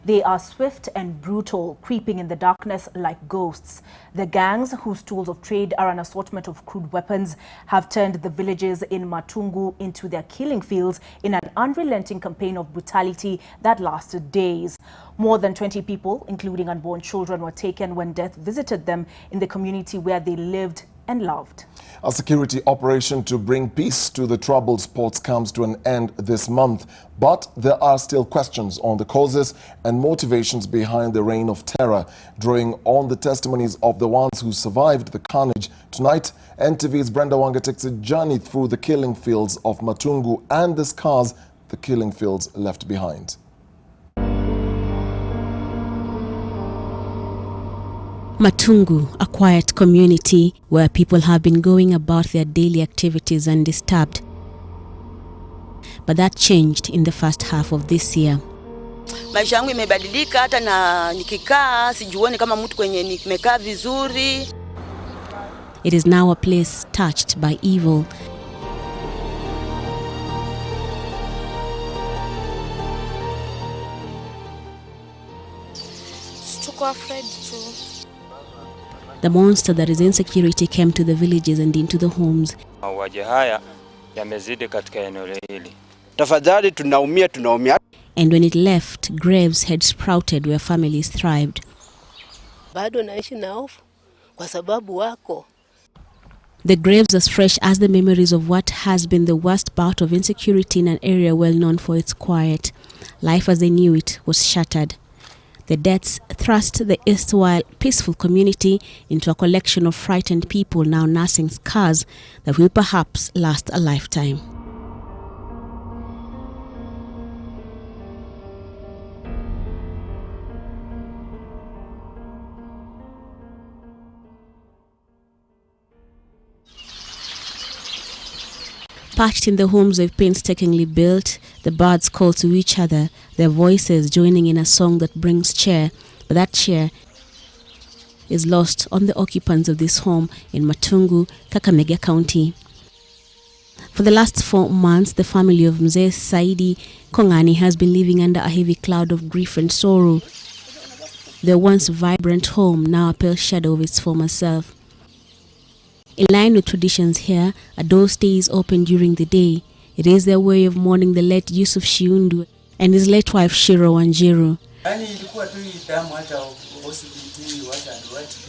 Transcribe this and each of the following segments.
They are swift and brutal, creeping in the darkness like ghosts. The gangs, whose tools of trade are an assortment of crude weapons, have turned the villages in Matungu into their killing fields in an unrelenting campaign of brutality that lasted days. More than 20 people, including unborn children, were taken when death visited them in the community where they lived and loved. A security operation to bring peace to the troubled spots comes to an end this month, but there are still questions on the causes and motivations behind the reign of terror. Drawing on the testimonies of the ones who survived the carnage, tonight NTV's Brenda Wanga takes a journey through the killing fields of Matungu and the scars the killing fields left behind. Matungu, a quiet community where people have been going about their daily activities undisturbed. But that changed in the first half of this year. Maisha yangu imebadilika, hata na nikikaa sijuoni kama mtu kwenye nimekaa vizuri. It is now a place touched by evil. Tuko afraid too. The monster that is insecurity came to the villages and into the homes. Mauaji haya yamezidi katika eneo hili. Tafadhali tunaumia. And when it left, graves had sprouted where families thrived. Bado naishi na hofu kwa sababu wako. The graves as fresh as the memories of what has been the worst bout of insecurity in an area well known for its quiet. Life as they knew it was shattered. The deaths thrust the erstwhile peaceful community into a collection of frightened people now nursing scars that will perhaps last a lifetime. Patched in the homes they've painstakingly built, the birds call to each other, their voices joining in a song that brings cheer. But that cheer is lost on the occupants of this home in Matungu, Kakamega County. For the last 4 months, the family of Mzee Saidi Kongani has been living under a heavy cloud of grief and sorrow. Their once vibrant home, now a pale shadow of its former self. In line with traditions here, a door stays open during the day. It is their way of mourning the late Yusuf Shindu and his late wife Shiro Wanjiru.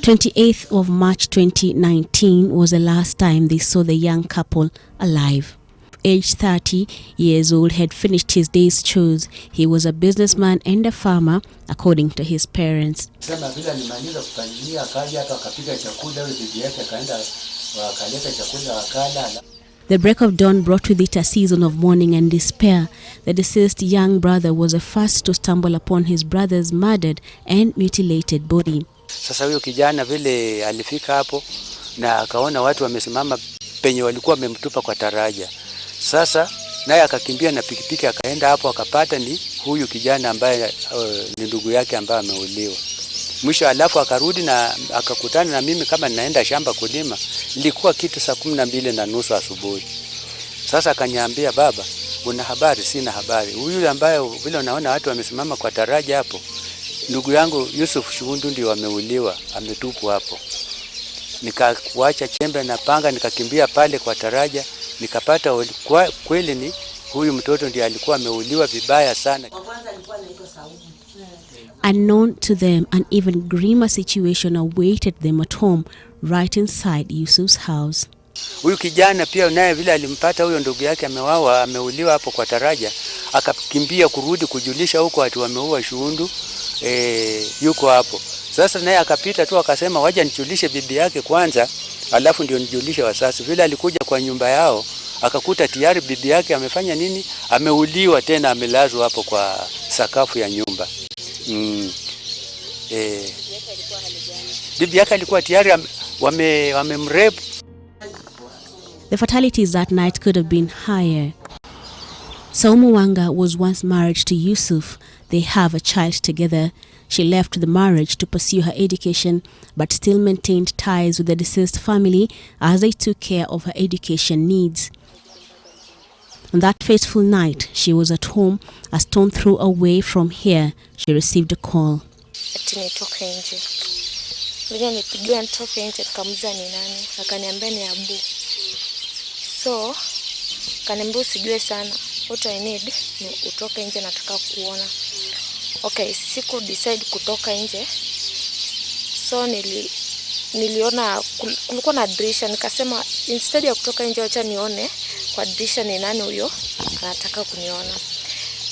28th of March 2019 was the last time they saw the young couple alive. Aged 30 years old, had finished his day's chores. He was a businessman and a farmer, according to his parents. The break of dawn brought with it a season of mourning and despair. The deceased young brother was the first to stumble upon his brother's murdered and mutilated body. Sasa huyo kijana vile alifika hapo na akaona watu wamesimama penye walikuwa wamemtupa kwa taraja. Sasa naye akakimbia na pikipiki akaenda hapo akapata ni huyu kijana ambaye ni ndugu yake ambaye ameuliwa. Mwisho alafu akarudi na akakutana na mimi kama ninaenda shamba kulima. Ilikuwa kitu saa 12:30 asubuhi. Sasa akaniambia, baba, una habari? Sina habari. Huyu ambaye vile unaona watu wamesimama kwa taraja hapo, ndugu yangu Yusuf Shindu ndio ameuliwa, ametupwa hapo. Nikakuacha chembe na panga nikakimbia pale kwa taraja, nikapata kweli ni huyu mtoto ndiye alikuwa ameuliwa vibaya sana. Unknown to them, an even grimmer situation awaited them at home, right inside Yusuf's house. Huyu kijana pia naye vile alimpata huyo ndugu yake ameuliwa hapo kwa taraja, akakimbia kurudi kujulisha huko watu wameua Shindu, yuko hapo. Sasa naye akapita tu akasema waje nijulishe bibi yake kwanza, alafu ndio nijulishe wasasi. Vile alikuja kwa nyumba yao, akakuta tayari bibi yake amefanya nini? Ameuliwa tena, amelazwa hapo kwa sakafu ya nyumba. Bibi yake alikuwa tayari wamemrape. The fatalities that night could have been higher. Saumu Wanga was once married to Yusuf. They have a child together. She left the marriage to pursue her education, but still maintained ties with the deceased family as they took care of her education needs. On that fateful night, she was at home, a stone throw away from here. She received a call. Ati nitoke nje. Bila nipigiwa nitoke nje, nikamuuliza ni nani. Akaniambia ni Abu. So, kaniambia usijue sana. What I need ni utoke nje, nataka kuona. Okay, siku decide kutoka nje. So niliona kulikuwa na dirisha, nikasema instead ya kutoka nje acha nione kwa dirisha ni nani huyo anataka kuniona.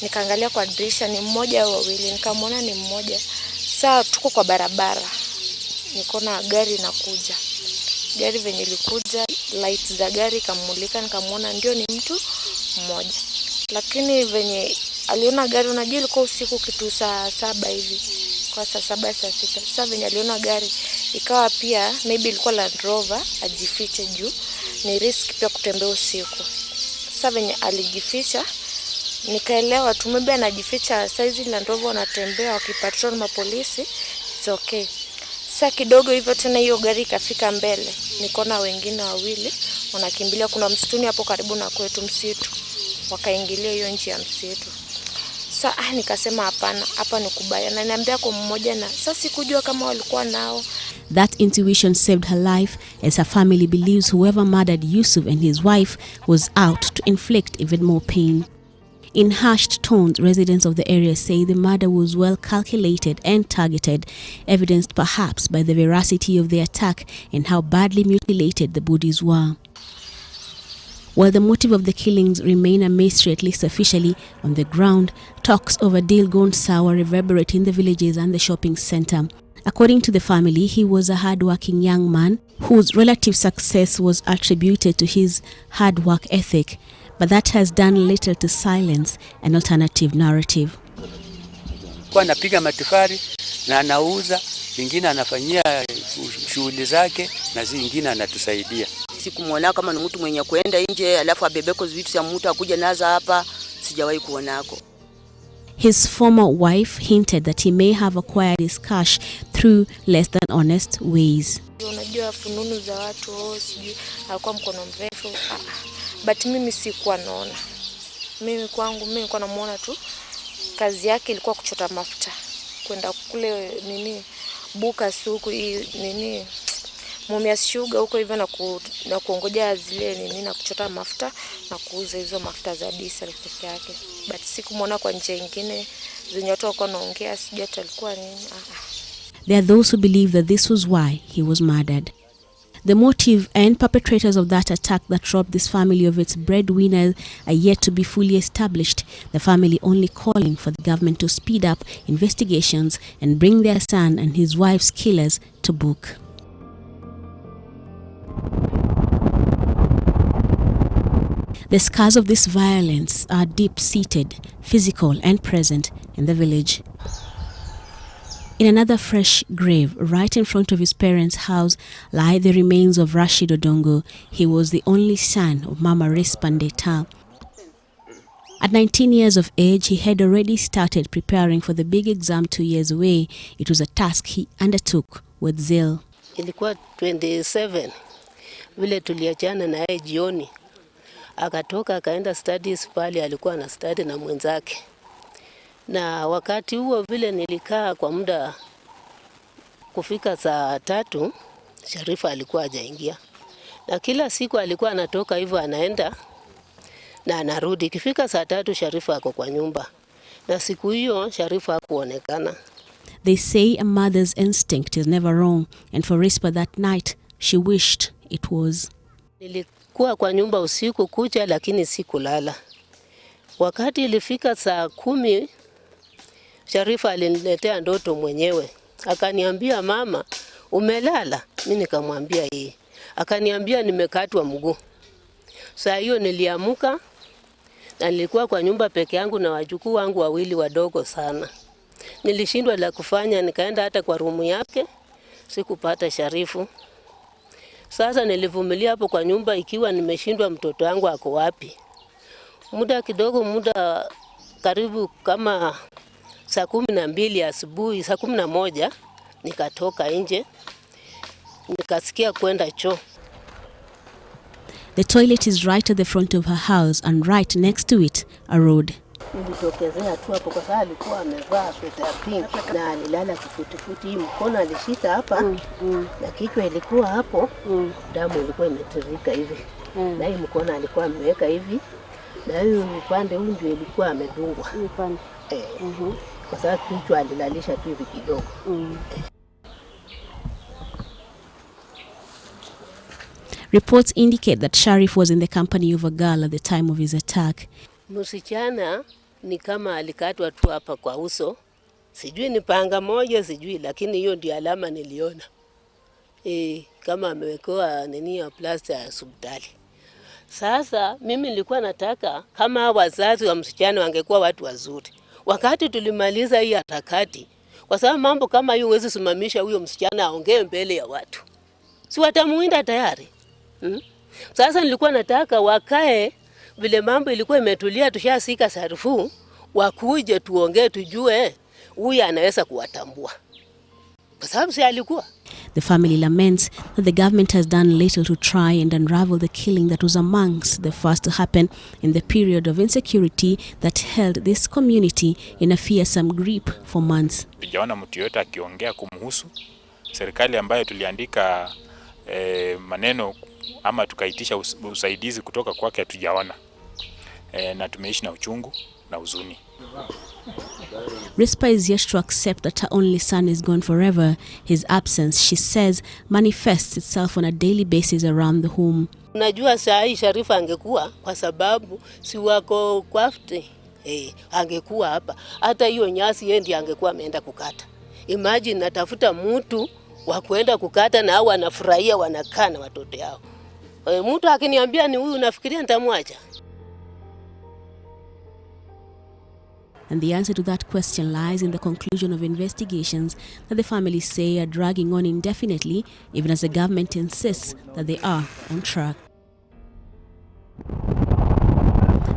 Nikaangalia kwa dirisha ni mmoja au wawili, nikamwona ni mmoja. Sasa tuko kwa barabara. Nikaona gari inakuja. Gari venye ilikuja, lights za gari kamulika, nikamwona ndio ni mtu mmoja. Lakini venye aliona gari, unajua ilikuwa usiku kitu saa 7 hivi. Kwa saa 7 saa 6. Sasa venye aliona gari ikawa pia maybe ilikuwa Land Rover, ajifiche juu ni risk pia kutembea usiku. Sasa venye alijificha nikaelewa tu maybe anajificha saizi Land Rover anatembea wakipatrol mapolisi, it's okay. Sasa kidogo hivyo tena hiyo gari ikafika mbele, nikaona wengine wawili wanakimbilia, kuna msituni hapo karibu na kwetu, msitu, wakaingilia hiyo njia ya msitu. Sasa nikasema hapana, hapa ni kubaya, na niambia kwa mmoja, na sasa sikujua kama walikuwa nao. That intuition saved her life, as her family believes whoever murdered Yusuf and his wife was out to inflict even more pain. In hushed tones, residents of the area say the murder was well calculated and targeted, evidenced perhaps by the veracity of the attack and how badly mutilated the bodies were. While the motive of the killings remain a mystery, at least officially, on the ground, talks of a deal gone sour reverberate in the villages and the shopping center. According to the family, he was a hard-working young man whose relative success was attributed to his hard work ethic, but that has done little to silence an alternative narrative. Kwa anapiga matofali na anauza, vingine anafanyia shughuli zake na zingine anatusaidia. Sikumuona kama ni mtu mwenye kuenda nje alafu abebeko vitu ya mtu akuja naza hapa, sijawahi kuonako. His former wife hinted that he may have acquired his cash through less than honest ways. Unajua fununu za watu, sijui alikuwa mkono mrefu. But mimi sikuwa naona. Mimi kwangu mimi nilikuwa namuona tu kazi yake ilikuwa kuchota mafuta. Kwenda kule buka suku Mumias Sugar huko hivyo na kuongojea zile na kuchota mafuta na kuuza hizo mafuta za diesel peke yake. But sikumuona kwa njia nyingine zenye watu walikuwa wanaongea, sijui alikuwa nini. There are those who believe that this was why he was murdered. The motive and perpetrators of that attack that robbed this family of its breadwinners are yet to be fully established, the family only calling for the government to speed up investigations and bring their son and his wife's killers to book. The scars of this violence are deep-seated, physical and present in the village. In another fresh grave, right in front of his parents' house, lie the remains of Rashid Odongo. He was the only son of Mama Respandeta. At 19 years of age, he had already started preparing for the big exam 2 years away. It was a task he undertook with zeal. Ilikuwa 27, vile tuliachana na yeye jioni. Akatoka akaenda studies pale, alikuwa na study na mwenzake. Na wakati huo vile nilikaa kwa muda kufika saa 3, Sharifa alikuwa hajaingia. Na kila siku alikuwa anatoka hivyo anaenda na anarudi. Kifika saa 3 Sharifa ako kwa nyumba. Na siku hiyo Sharifa hakuonekana. They say a mother's instinct is never wrong, and for Rispa that night she wished it was. Nilikuwa kwa nyumba usiku kucha lakini sikulala. Wakati ilifika saa 10 Sharifa aliniletea ndoto mwenyewe. Akaniambia, mama, umelala? Mimi nikamwambia yeye. Akaniambia nimekatwa mguu. Saa hiyo niliamuka na nilikuwa kwa nyumba peke yangu na wajukuu wangu wawili wadogo sana. Nilishindwa la kufanya, nikaenda hata kwa rumu yake, sikupata Sharifu. Sasa nilivumilia hapo kwa nyumba ikiwa nimeshindwa mtoto wangu ako wapi. Muda kidogo, karibu kama saa 12 asubuhi, saa 11 nikatoka nje, nikasikia kwenda choo. The toilet is right at the front of her house and right next to it, a road. Nilitokezea tu hapo kwa sababu alikuwa amevaa sweta ya pink na alilala kifutifuti, mkono alishika hapa na kichwa ilikuwa hapo, damu ilikuwa imetiririka hivi. Na hii mkono alikuwa ameweka hivi na hiyo upande huu ndio ilikuwa amedungwa. Upande. Kwa sababu kichwa alilalisha tu hivi kidogo. Reports indicate that Sharif was in the company of a girl at the time of his attack. Msichana ni kama alikatwa tu hapa kwa uso. Sijui ni panga moja sijui, lakini hiyo ndio alama niliona. Kama amewekewa nini ya plasta ya hospitali. Sasa mimi nilikuwa nataka kama wazazi wa msichana wangekuwa watu wazuri. Wakati tulimaliza hii harakati, kwa sababu mambo kama hiyo huwezi simamisha huyo msichana aongee mbele ya watu. Si watamuinda tayari. Sasa nilikuwa nataka wakae vile mambo ilikuwa imetulia, tushasika Sharifu, wakuje tuongee tujue huyu anaweza kuwatambua. Kwa sababu si alikuwa. The family laments that the government has done little to try and unravel the killing that was amongst the first to happen in the period of insecurity that held this community in a fearsome grip for months. Tujaona mtu yote akiongea kumhusu serikali ambayo tuliandika maneno ama tukaitisha usaidizi kutoka kwake, hatujaona. Na tumeishi na uchungu na huzuni. Rispa is yet to accept that her only son is gone forever. His absence, she says, manifests itself on a daily basis around the home. Unajua saa hii Sharifa angekuwa kwa sababu si wako kwafti. Angekuwa hapa. Hata hiyo nyasi yeye ndiye angekuwa ameenda kukata. Imagine natafuta mtu wa kwenda kukata na hao wanafurahia wanakaa na watoto yao. Mtu akiniambia ni huyu nafikiria nitamwacha. And the answer to that question lies in the conclusion of investigations that the families say are dragging on indefinitely, even as the government insists that they are on track.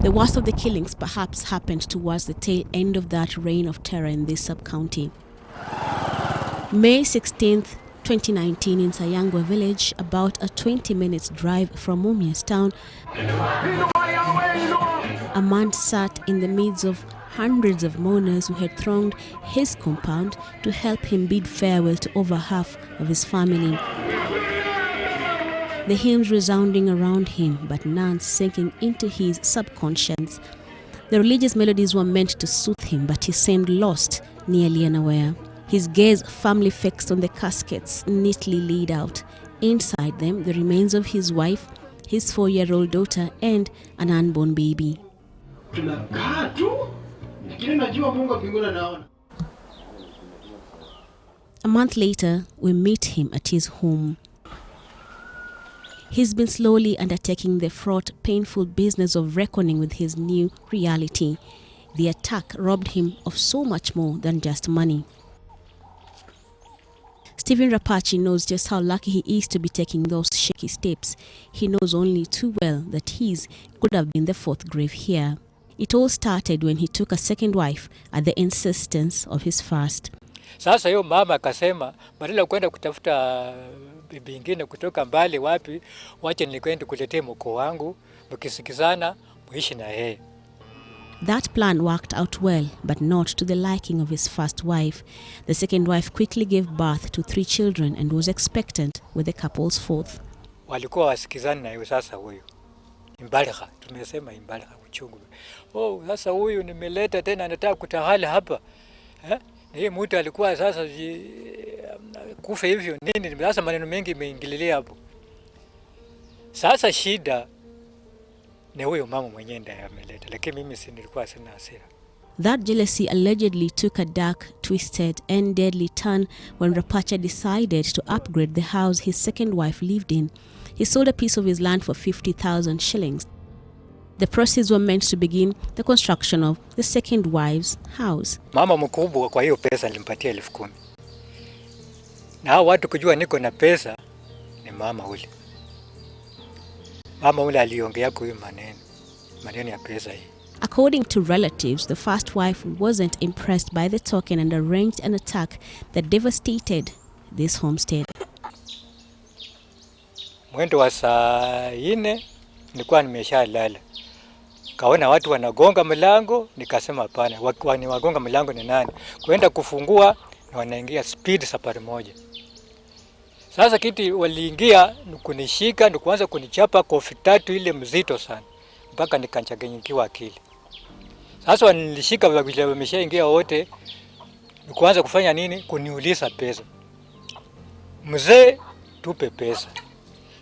The worst of the killings perhaps happened towards the tail end of that reign of terror in this sub-county. May 16th, 2019 in Sayangwa village, about a 20-minute drive from Mumias town, a man sat in the midst of hundreds of mourners who had thronged his compound to help him bid farewell to over half of his family. The hymns resounding around him, but none sinking into his subconscious. The religious melodies were meant to soothe him, but he seemed lost, nearly unaware. His gaze firmly fixed on the caskets neatly laid out. Inside them, the remains of his wife, his 4-year-old daughter, and an unborn baby. A month later, we meet him at his home. He's been slowly undertaking the fraught, painful business of reckoning with his new reality. The attack robbed him of so much more than just money. Stephen Rapacci knows just how lucky he is to be taking those shaky steps. He knows only too well that his could have been the 4th grave here. It all started when he took a second wife at the insistence of his first. Sasa hiyo mama akasema badala kwenda kutafuta bibi nyingine kutoka mbali wapi, wacha nikwende kuletea mko wangu, mkisikizana muishi na yeye. That plan worked out well, but not to the liking of his first wife. The second wife quickly gave birth to 3 children and was expectant with the couple's 4th. Walikuwa wasikizana na yeye sasa huyu. Imbalika, tumesema imbalika uchungu. Sasa huyu nimeleta tena anataka kutahala hapa. Na hii mtu alikuwa sasa kufa hivyo nini, sasa maneno mengi imeingililia hapo. Sasa shida ni huyo mama mwenyewe ndiye ameleta, lakini mimi si nilikuwa sina hasira. That jealousy allegedly took a dark, twisted and deadly turn when Rapacci decided to upgrade the house his second wife lived in. He sold a piece of his land for 50,000 shillings. The proceeds were meant to begin the construction of the second wife's house. Mama mkubwa kwa hiyo pesa nilimpatia 10,000. Na hao watu kujua niko na pesa ni mama ule. Mama ule aliongea kwa hiyo maneno ya pesa hii. According to relatives, the first wife wasn't impressed by the token and arranged an attack that devastated this homestead. Mwendo wa saa 4 nilikuwa nimeshalala. Kaona watu wanagonga mlango, nikasema hapana, wagonga mlango ni nani? Kwenda kufungua na wanaingia speed safari moja. Sasa kitu waliingia kunishika, kuanza kunichapa kofi 3 ile mzito sana. Mpaka nikachanganyikiwa akili. Sasa wanilishika vile wameshaingia wote, kuanza kufanya nini? Kuniuliza pesa. Mzee, tupe pesa.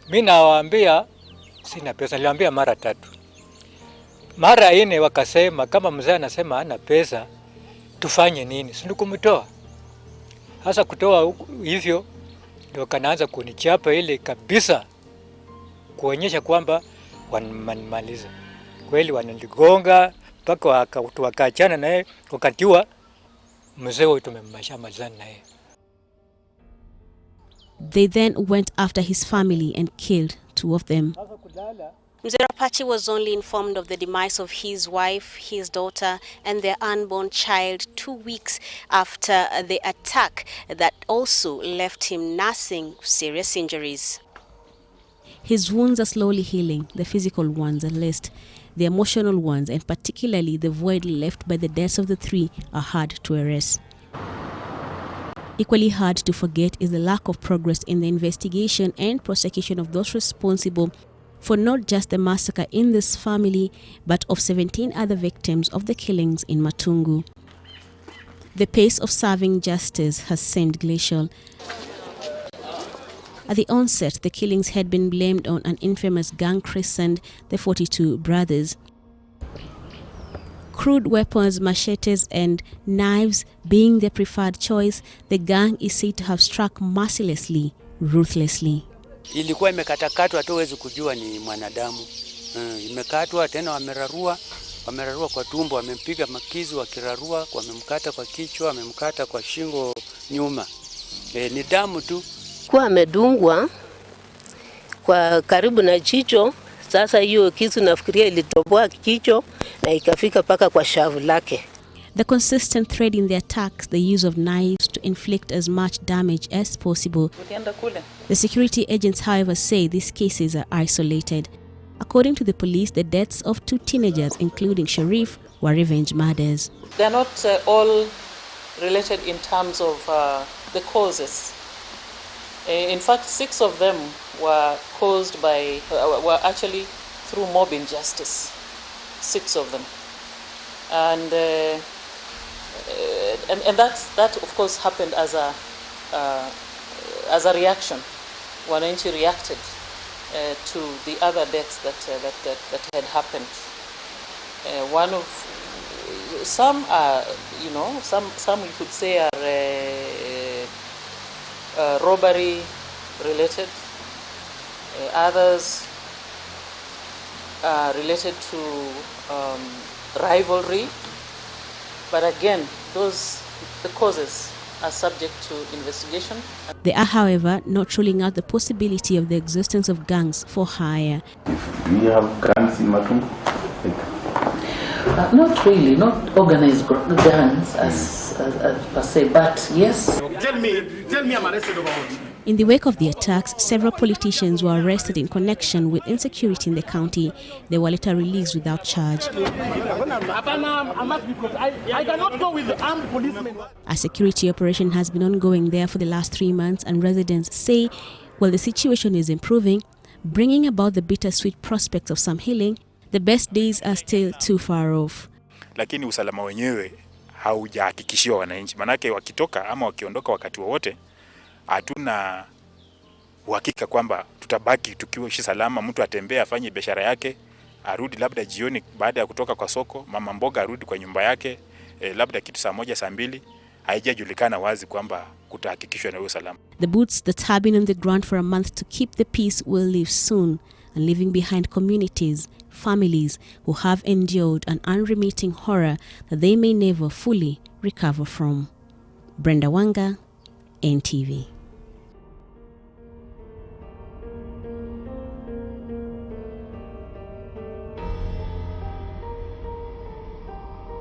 Mimi nawaambia sina pesa, niliwaambia mara 3. Mara 4 wakasema kama mzee anasema hana pesa, tufanye nini? Si kumtoa. Sasa kutoa hivyo ndio kanaanza kunichapa ile kabisa, kuonyesha kwamba wanamaliza. Kweli wananigonga mpaka wakaachana naye, wakati huo mzee wetu tumemalizana naye. They then went after his family and killed 2 of them. Mzee Rapacci was only informed of the demise of his wife, his daughter, and their unborn child 2 weeks after the attack that also left him nursing serious injuries. His wounds are slowly healing, the physical ones at least. The emotional ones, and particularly the void left by the deaths of the 3, are hard to erase. Equally hard to forget is the lack of progress in the investigation and prosecution of those responsible for not just the massacre in this family, but of 17 other victims of the killings in Matungu. The pace of serving justice has seemed glacial. At the onset, the killings had been blamed on an infamous gang christened the 42 Brothers. Crude weapons, machetes and knives being their preferred choice, the gang is said to have struck mercilessly, ruthlessly. Ilikuwa imekatakatwa, hata huwezi kujua ni mwanadamu. Imekatwa tena, wamerarua kwa tumbo, wamempiga makizi wakirarua, wamemkata kwa kichwa, wamemkata kwa shingo nyuma. Ni damu tu. Kwa amedungwa kwa karibu na jicho. Sasa hiyo kisu nafikiria ilitoboa kichwa na ikafika paka kwa shavu lake. The consistent thread in the attacks, the use of knives to inflict as much damage as possible. The security agents, however, say these cases are isolated. According to the police, the deaths of 2 teenagers, including Sharif, were revenge murders. They are not all related in terms of the causes. In fact, 6 of them were caused by, were actually through mob injustice. 6 of them. And that of course happened as a reaction. Wananchi reacted to the other deaths that had happened. One of some are, some we could say are robbery related. Others are related to rivalry. But again, the causes are subject to investigation. They are, however, not ruling out the possibility of the existence of gangs for hire. Do you have gangs in Matungu? Not really, not organized gangs as per se, but yes. Tell me I'm arrested about. In the wake of the attacks, several politicians were arrested in connection with insecurity in the county. They were later released without charge. I cannot go with armed policemen. A security operation has been ongoing there for the last 3 months, and residents say, while the situation is improving, bringing about the bittersweet prospects of some healing, the best days are still too far off. Lakini usalama wenyewe haujahakikishiwa wananchi. Manake wakitoka ama wakiondoka wakati wowote, hatuna uhakika kwamba tutabaki tukiwa salama. Mtu atembea afanye biashara yake, arudi labda jioni baada ya kutoka kwa soko, mama mboga arudi kwa nyumba yake, labda kitu saa 1 saa 2, haijajulikana wazi kwamba kutahakikishwa na usalama. The boots that have been on the ground for a month to keep the peace will leave soon, and leaving behind communities, families who have endured an unremitting horror that they may never fully recover from. Brenda Wanga, NTV.